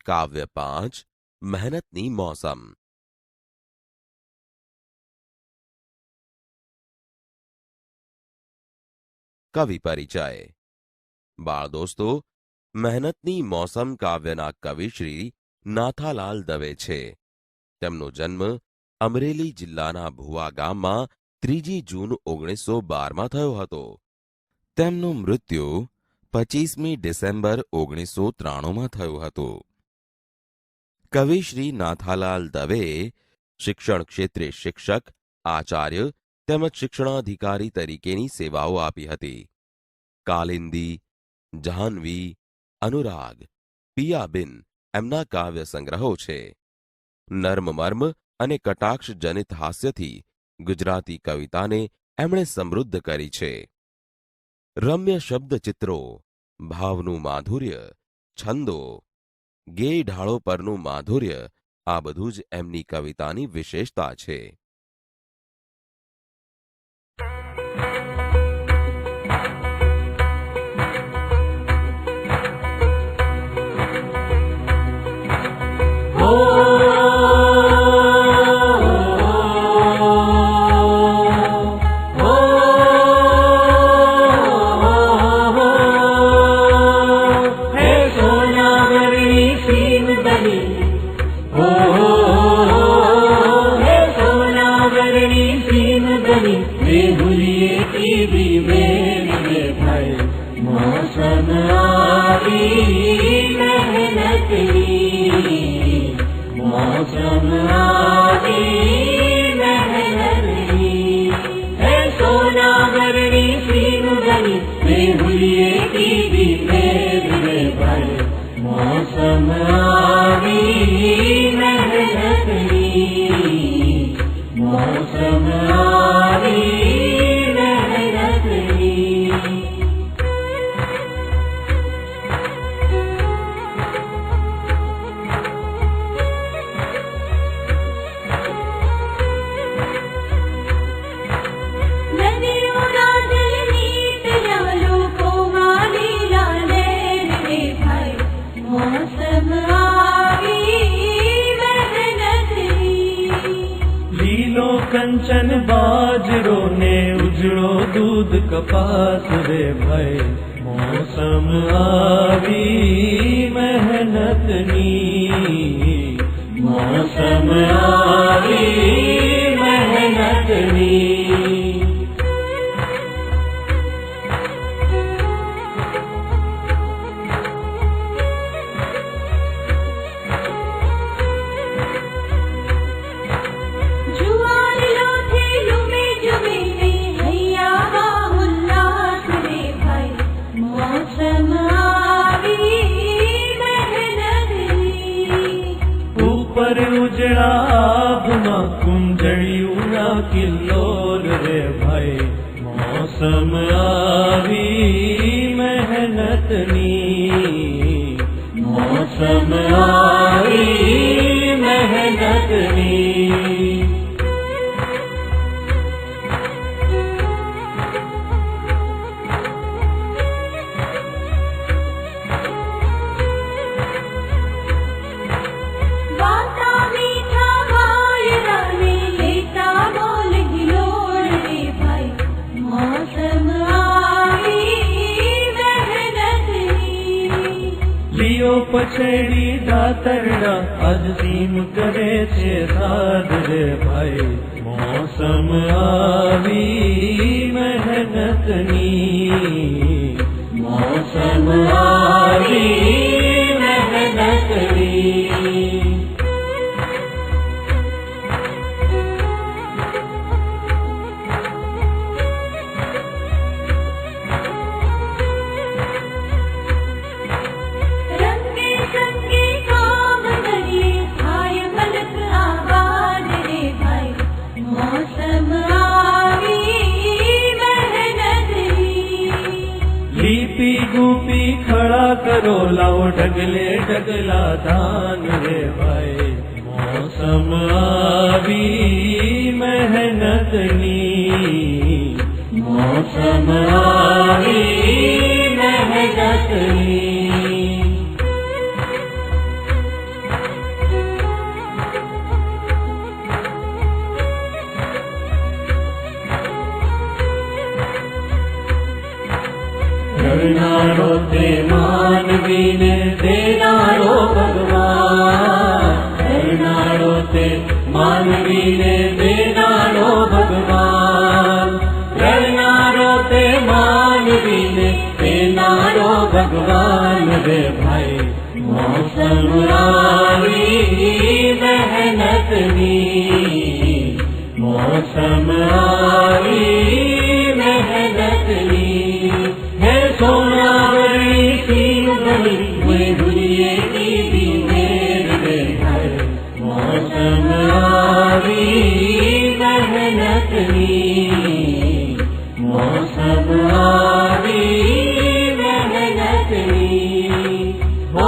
काव्य 5 मेहनतनी मौसम। कवि परिचय। बाळ दोस्तों, મહેનતની મોસમ કાવ્યના કવિ શ્રી નાથાલાલ દવે છે। તેમનો જન્મ અમરેલી જિલ્લાના ભુવા ગામમાં 3 જૂન 1912માં થયો હતો। તેમનું મૃત્યુ 25મી ડિસેમ્બર 1993માં થયું હતું। કવિ શ્રી નાથાલાલ દવેએ શિક્ષણ ક્ષેત્રે શિક્ષક, આચાર્ય તેમજ શિક્ષણાધિકારી તરીકેની સેવાઓ આપી હતી। કાલિંદી, જાહ્નવી, અનુરાગ, પિયાબિન એમના કાવ્ય સંગ્રહો છે। નર્મમર્મ અને કટાક્ષ જનિત હાસ્યથી ગુજરાતી કવિતાને એમણે સમૃદ્ધ કરી છે। રમ્ય શબ્દચિત્રો, ભાવનું માધુર્ય, છંદો, ગેય ઢાળો પરનું માધુર્ય આ બધું જ એમની કવિતાની વિશેષતા છે। कंचन बाजरो ने उजड़ो दूध कपास रे भाई, मौसम आवी मेहनतनी, मौसम आवी मेहनतनी। उजड़ा बुना कुंजड़ियूना किल्लोल रे भाई, मौसम आवी मेहनतनी, मौसम आवी मेहनतनी। पछेड़ी दातरड़ा आज सीम करे छे साध रे भाई, मौसम आवी मेहनतनी, मौसम आवी मेहनतनी। खड़ा करो लाओ ढगले ढगला धान रे भाई, मौसम आवी मेहनतनी, मौसम आवी मेहनतनी। करनारो ते मानवीने देनारो भगवान, करनारो ते मानवीने देनारो भगवान, करनारो ते मानवीने देनारो भगवान रे भाई। मौसम आवी मेहनतनी, मौसम आवी मेहनतनी, है सोनावरी सीन बनी वे दुनिया की भी मेरे भाई। मौसम आवी मेहनतनी, मौसम आवी मेहनतनी। हो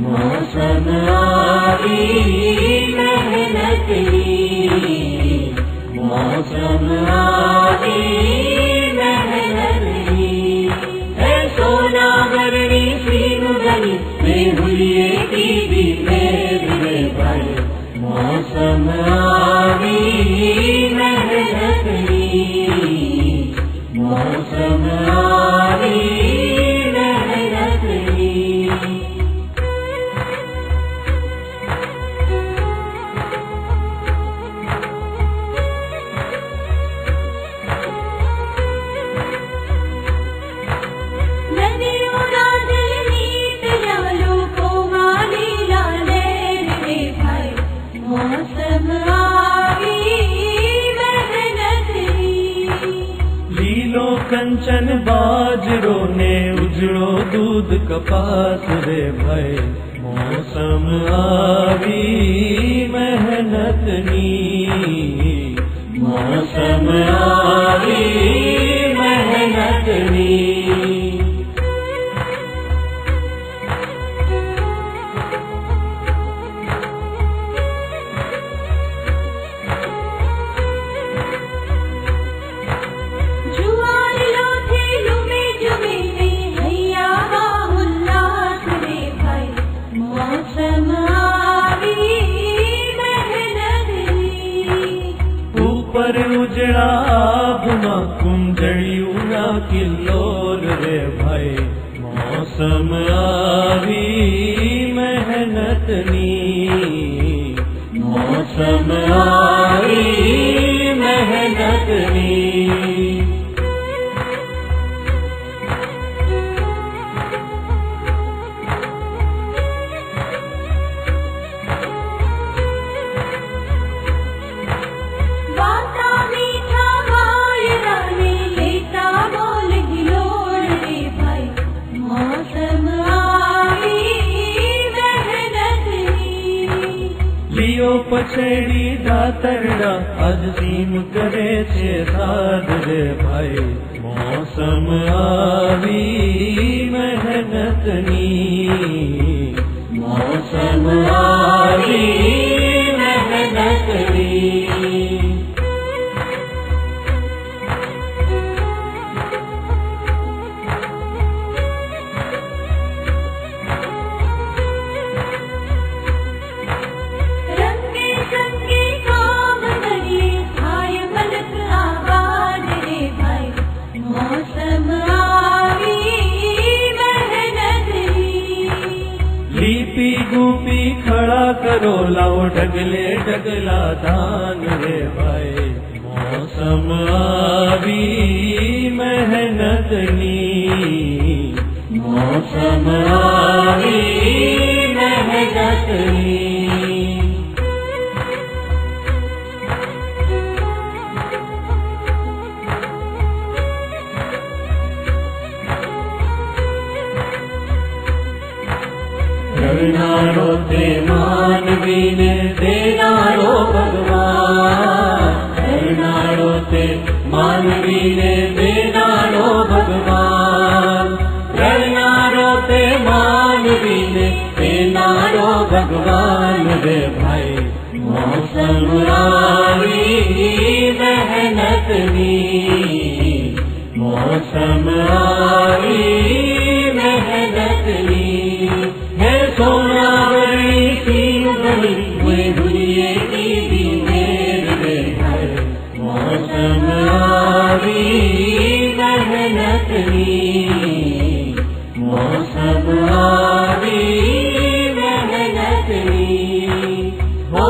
मौसम आवी मेहनतनी, मौसम आवी मेहनतनी, है सोनावरणी सीन बनी बेहुलिए की भी मेरे भाई। मौसम आवी मेहनतनी, मौसम आवी मेहनतनी। कंचन बाजरो ने उजड़ो दूध कपास रे भाई। मौसम आवी मेहनतनी, मौसम आवी मेहनतनी। उजड़ा बुना कुंजड़ियूरा किल्लोल रे भाई। मौसम आवी मेहनतनी, मौसम आवी मेहनतनी। पछेड़ी दातरड़ा आज सीम करे छे साध रे भाई। मौसम आवी मेहनतनी, मौसम आवी मेहनतनी। લીપી ગુપી ખડા કરો, લાવો ઢગલે ઢગલા ધાન રે ભાઈ. મોસમ આવી મહેનતની, મોસમ આવી મહેનતની. કરનારો તે માનવીને દેનારો ભગવાન, કરનારો તે માનવીને દેનારો ભગવાન, કરનારો તે માનવીને દેનારો ભગવાન રે ભાઈ. મોસમ આવી મહેનતની, મોસમ આવી મહેનતની. હે સોનાવરી સીમ બની, મેં ભૂલીએ કી મેર રે ભાઈ. મોસમ આવી મહેનતની, મોસમ આવી મહેનતની. હો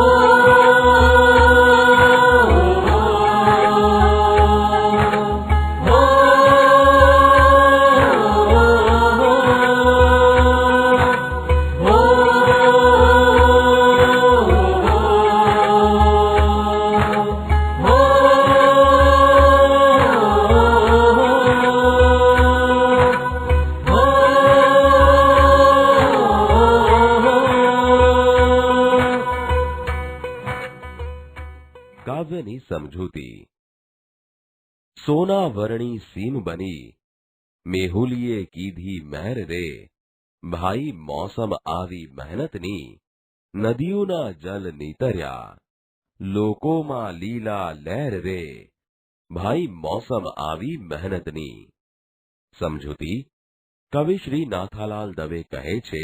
કાવ્યની સમજૂતી. સોના વર્ણી સીમ બની, મેહુલીએ કીધી મહેર રે ભાઈ. મોસમ આવી મહેનતની, નદીઓના જલ નીતર્યા, લોકોમાં લીલા લહેર રે ભાઈ. મોસમ આવી મહેનતની. સમજૂતી. કવિ શ્રી નાથાલાલ દવે કહે છે,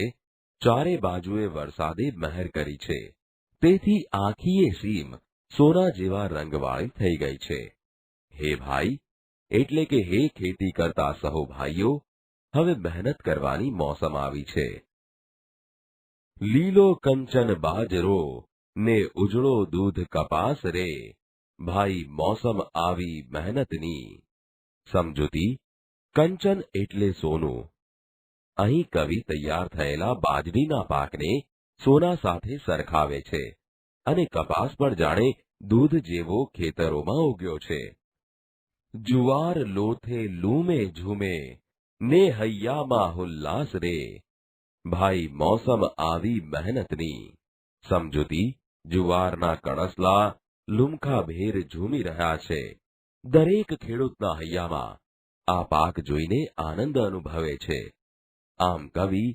ચારે બાજુએ વરસાદે મહેર કરી છે, તેથી આખીએ સીમ સોના જેવા રંગવાળી થઈ ગઈ છે. હે ભાઈ, એટલે કે હે ખેતી કરતા સહો ભાઈઓ, હવે મહેનત કરવાની મોસમ આવી છે. લીલો કંચન બાજરો ને ઉજળો દૂધ કપાસ રે ભાઈ. મોસમ આવી મહેનતની. સમજૂતી. કંચન એટલે સોનું. અહીં કવિ તૈયાર થયેલા બાજરીના પાકને સોના સાથે સરખાવે છે, અને કપાસ પણ જાણે દૂધ જેવો ખેતરોમાં ઉગ્યો છે. જુવાર લોથે લૂમે ઝૂમે ને હૈયામાં હુલ્લાસ રે ભાઈ. મોસમ આવી મહેનતની. સમજૂતી. જુવારના કણસલા લુમખાભેર ઝૂમી રહ્યા છે. દરેક ખેડૂતના હૈયામાં આ પાક જોઈને આનંદ અનુભવે છે. આમ કવિ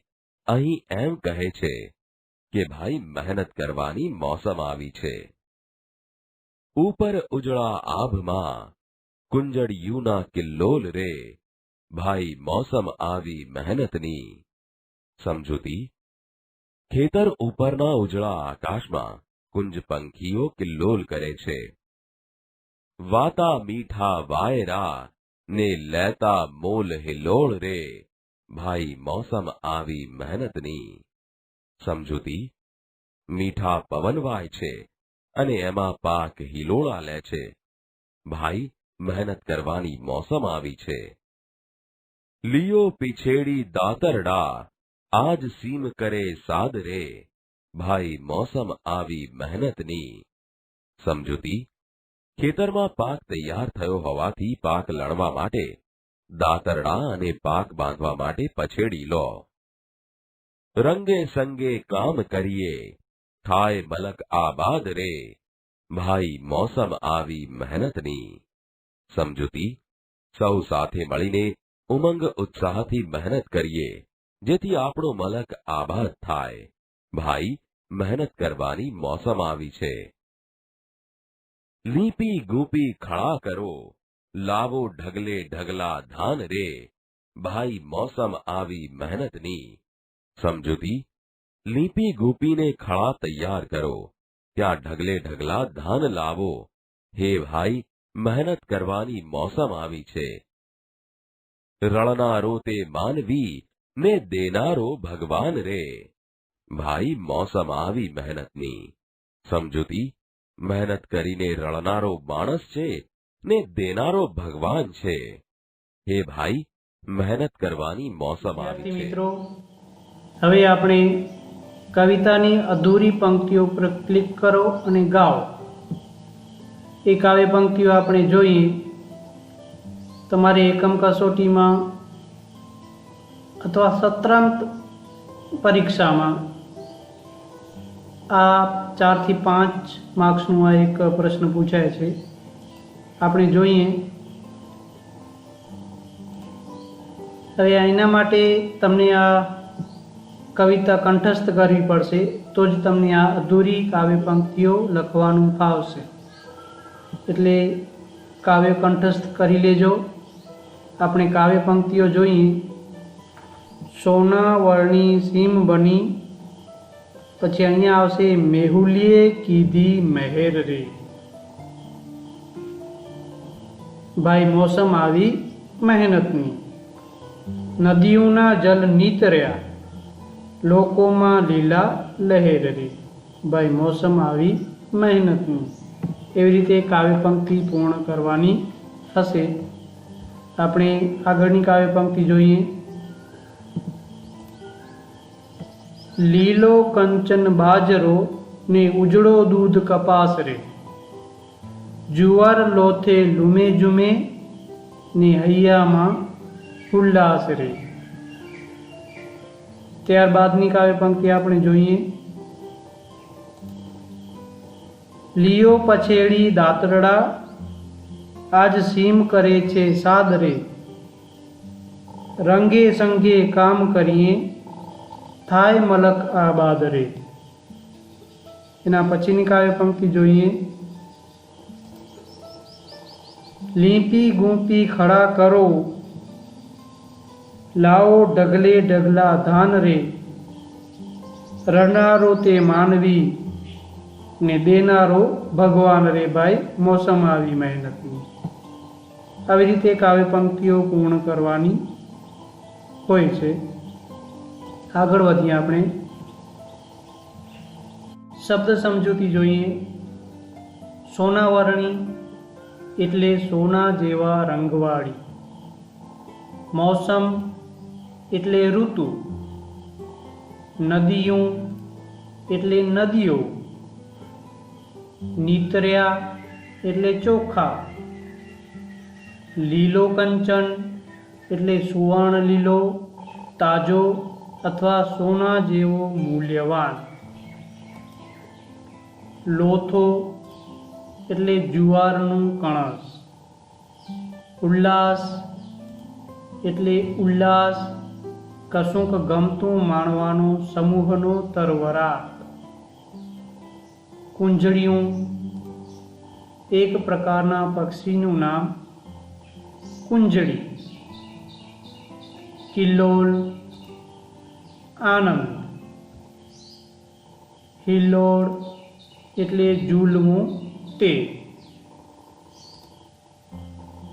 અહીં એમ કહે છે કે ભાઈ મહેનત કરવાની મોસમ આવી છે. ઉપર ઉજળા આભમાં કુંજળિયુંના કિલ્લોલ રે ભાઈ. મોસમ આવી મહેનતની. સમજૂતી. ખેતર ઉપરના ઉજળા આકાશમાં કુંજ પંખીઓ કિલ્લોલ કરે છે. વાતા મીઠા વાયરા ને લેતા મોલ હિલોળ રે ભાઈ. મોસમ આવી મહેનતની. સમજૂતી. મીઠા પવન વાય છે અને એમાં પાક હિલોળા લે છે. ભાઈ મહેનત કરવાની મોસમ આવી છે. લિયો પીછેડી દાતરડા આજ સીમ કરે સાદ રે ભાઈ. મોસમ આવી મહેનતની. સમજૂતી. ખેતરમાં પાક તૈયાર થયો હોવાથી પાક લણવા માટે દાતરડા અને પાક બાંધવા માટે પછેડી લો. રંગે સંગે કામ કરીએ થાય મલક આબાદ રે ભાઈ. મોસમ આવી મહેનતની. સમજૂતી. સૌ સાથે મળીને ઉમંગ ઉત્સાહથી મહેનત કરીએ, જેથી આપણો મલક આબાદ થાય. ભાઈ મહેનત કરવાની મોસમ આવી છે. લીપી ગૂપી ખડા કરો, લાવો ઢગલે ઢગલા ધાન રે ભાઈ. મોસમ આવી મહેનતની. સમજૂતી. લીપી ગૂપીને ખડા તૈયાર કરો, ત્યાં ઢગલે ઢગલા ધાન લાવો. હે ભાઈ મહેનત કરવાની મોસમ આવી છે. રળનારો તે માનવી ને દેનારો ભગવાન રે ભાઈ મોસમ આવી મહેનતની. સમજૂતી, મહેનત કરીને રળનારો માણસ છે ને દેનારો ભગવાન છે. હે ભાઈ, મહેનત કરવાની મોસમ આવી છે. મિત્રો, હવે આપણે કવિતાની અધૂરી પંક્તિઓ પર ક્લિક કરો અને ગાઓ. એ કાવ્ય પંક્તિઓ આપણે જોઈએ. તમારે એકમ કસોટીમાં અથવા સત્રાંત પરીક્ષામાં આ 4 થી 5 માર્ક્સનું આ એક પ્રશ્ન પૂછાય છે. આપણે જોઈએ. હવે એના માટે તમને આ કવિતા કંઠસ્થ કરવી પડશે, તો જ તમને આ અધૂરી કાવ્ય પંક્તિઓ લખવાનું ફાવશે. એટલે કાવ્ય કંઠસ્થ કરી લેજો. આપણે કાવ્ય પંક્તિઓ જોઈએ. સોના વર્ણી સીમ બની, પછી અહીંયા આવશે મેહુલીએ કીધી મહેર રે. ભાઈ મોસમ આવી મહેનતની. નદીઓના જલ નીતર્યા, લોકોમાં લીલા લહેર રે. ભાઈ મોસમ આવી મહેનતની. એવી રીતે કાવ્ય પંક્તિ પૂર્ણ કરવાની હશે. આપણે આગળની કાવ્ય પંક્તિ જોઈએ. લીલો કંચન બાજરો ને ઉજળો દૂધ કપાસ રે. જુવાર લોથે લૂમે જુમે ને હૈયામાં ઉલ્લાસ રે. ત્યારબાદની કાવ્ય પંક્તિ આપણે જોઈએ. લીયો પછેડી દાતરડા, આજ સીમ કરે છે સાદરે. રંગે સંગે કામ કરીએ, થાય મલક આબાદ રે. એના પછીની કાવ્ય પંક્તિ જોઈએ. લીંપી ગૂંપી ખડા કરો, લાવો ડગલે ડગલા ધાન રે. રણનારો તે માનવી ને દેનારો ભગવાન રે. ભાઈ મોસમ આવી મહેનતની. આવી રીતે કાવ્ય પંક્તિઓ પૂર્ણ કરવાની હોય છે. આગળ વધીએ. આપણે શબ્દ સમજૂતી જોઈએ. સોનાવરણી એટલે સોના જેવા રંગવાળી. મોસમ એટલે ઋતુ. નદીઓ એટલે નદીઓ. નીતર્યા એટલે ચોખા. લીલો કંચન એટલે સુવર્ણ લીલો, તાજો અથવા સોના જેવો મૂલ્યવાન. લોથો એટલે જુવારનું કણસ. ઉલ્લાસ એટલે ઉલ્લાસ, કશુંક ગમતું માણવાનો સમૂહનો તરવરાટ. કુંજળિયું એક પ્રકારના પક્ષીનું નામ કુંજળી. કિલ્લોલ આનંદ. હિલ્લોળ એટલે ઝૂલવું તે.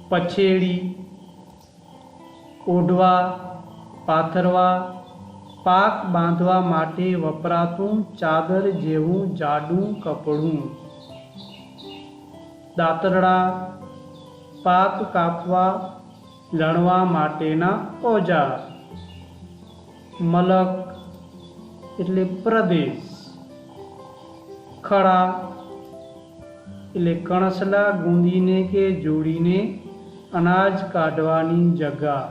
પછેડી ઓઢવા, પાથરવા, પાક બાંધવા માટે વપરાતું ચાદર જેવું જાડું કપડું. દાતરડા પાક કાપવા, લણવા માટેના ઓજાર. મલક એટલે પ્રદેશ. ખડા એટલે કણસલા ગુંદીને કે જોડીને અનાજ કાઢવાની જગા.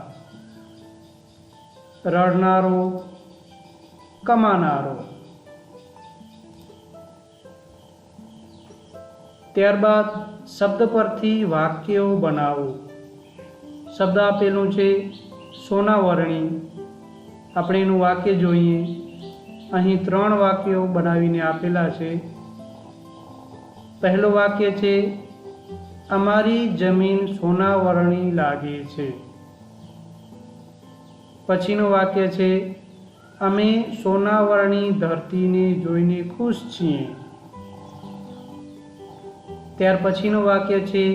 રડનારો, કમાનારો. ત્યારબાદ શબ્દ પરથી વાક્યો બનાવો. શબ્દ આપેલું છે સોનાવરણી. આપણે એનું વાક્ય જોઈએ. અહીં 3 વાક્યો બનાવીને આપેલા છે. પહેલું વાક્ય છે અમારી જમીન સોનાવરણી લાગે છે. પછીનું વાક્ય છે અમે સોનાવરણી ધરતીને જોઈને ખુશ છીએ. ત્યાર પછીનું વાક્ય છે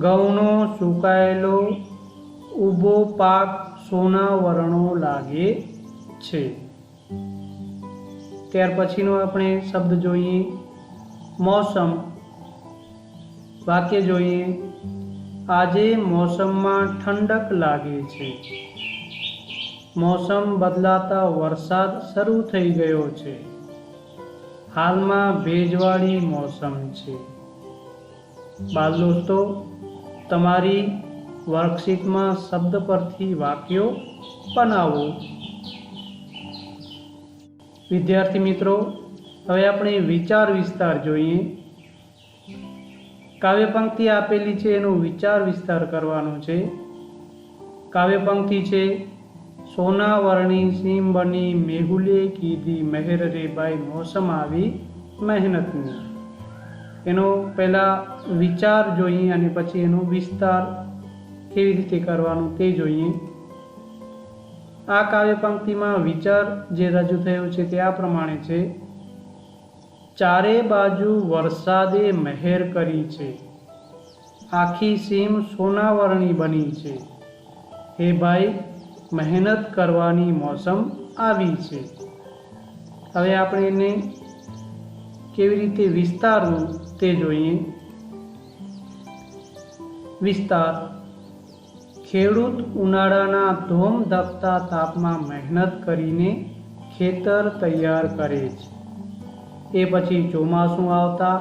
ઘઉંનો સુકાયેલો ઊભો પાક સોનાવરણો લાગે છે. ત્યાર પછીનો આપણે શબ્દ જોઈએ મોસમ. વાક્ય જોઈએ આજે મોસમમાં ઠંડક લાગે છે. મોસમ બદલાતા વરસાદ શરૂ થઈ ગયો છે. હાલમાં ભેજવાળી મોસમ છે. બાળ દોસ્તો, તમારી વર્કશીટમાં શબ્દ પરથી વાક્યો બનાવો. વિદ્યાર્થી મિત્રો, હવે આપણે વિચાર વિસ્તાર જોઈએ. કાવ્ય પંક્તિ આપેલી છે, એનો વિચાર વિસ્તાર કરવાનો છે. કાવ્ય પંક્તિ છે સોના વર્ણી સીમ બની મેહુલે કીધી મહેર રે ભાઈ મોસમ આવી મહેનતની. એનો પહેલા વિચાર જોઈએ અને પછી એનો વિસ્તાર કેવી રીતે કરવાનો તે જોઈએ. આ કાવ્ય પંક્તિમાં વિચાર જે રજૂ થયો છે તે આ પ્રમાણે છે. ચારે બાજુ વરસાદે મહેર કરી છે. આખી સીમ સોનાવરણી બની છે. હે ભાઈ, મહેનત કરવાની મોસમ આવી છે. હવે આપણે એને કેવી રીતે વિસ્તારવું તે જોઈએ. વિસ્તાર. ખેડૂત ઉનાળાના ધોમધખતા તાપમાં મહેનત કરીને ખેતર તૈયાર કરે છે. એ પછી ચોમાસું આવતા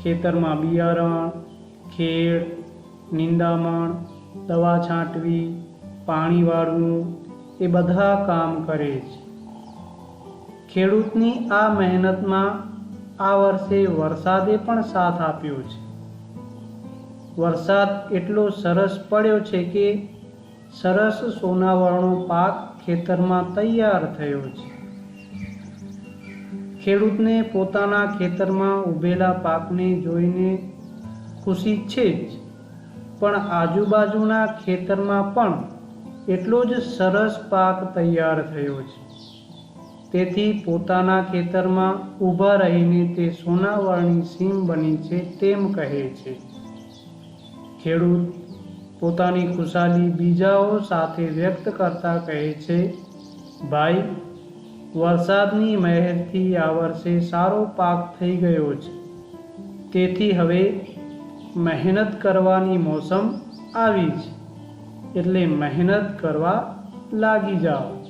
ખેતરમાં બિયારણ, ખેડ, નિંદામણ, દવા છાંટવી, પાણી વાળવું એ બધા કામ કરે છે. ખેડૂતની આ મહેનતમાં આ વર્ષે વરસાદે પણ સાથ આપ્યો છે. વરસાદ એટલો સરસ પડ્યો છે કે સરસ સોનાવરણો પાક ખેતરમાં તૈયાર થયો છે. ખેડૂતને પોતાના ખેતરમાં ઉભેલા પાકને જોઈને ખુશી છે જ, પણ આજુબાજુના ખેતરમાં પણ એટલો જ સરસ પાક તૈયાર થયો છે. તેથી પોતાના ખેતરમાં ઊભા રહીને તે સોનાવરણી સીમ બની છે તેમ કહે છે. ખેડૂત પોતાની ખુશાલી બીજાઓ સાથે વ્યક્ત કરતા કહે છે, ભાઈ, વરસાદની મહેરથી આ વર્ષે સારો પાક થઈ ગયો છે. તેથી હવે મહેનત કરવાની મોસમ આવી છે, એટલે મહેનત કરવા લાગી જાઓ.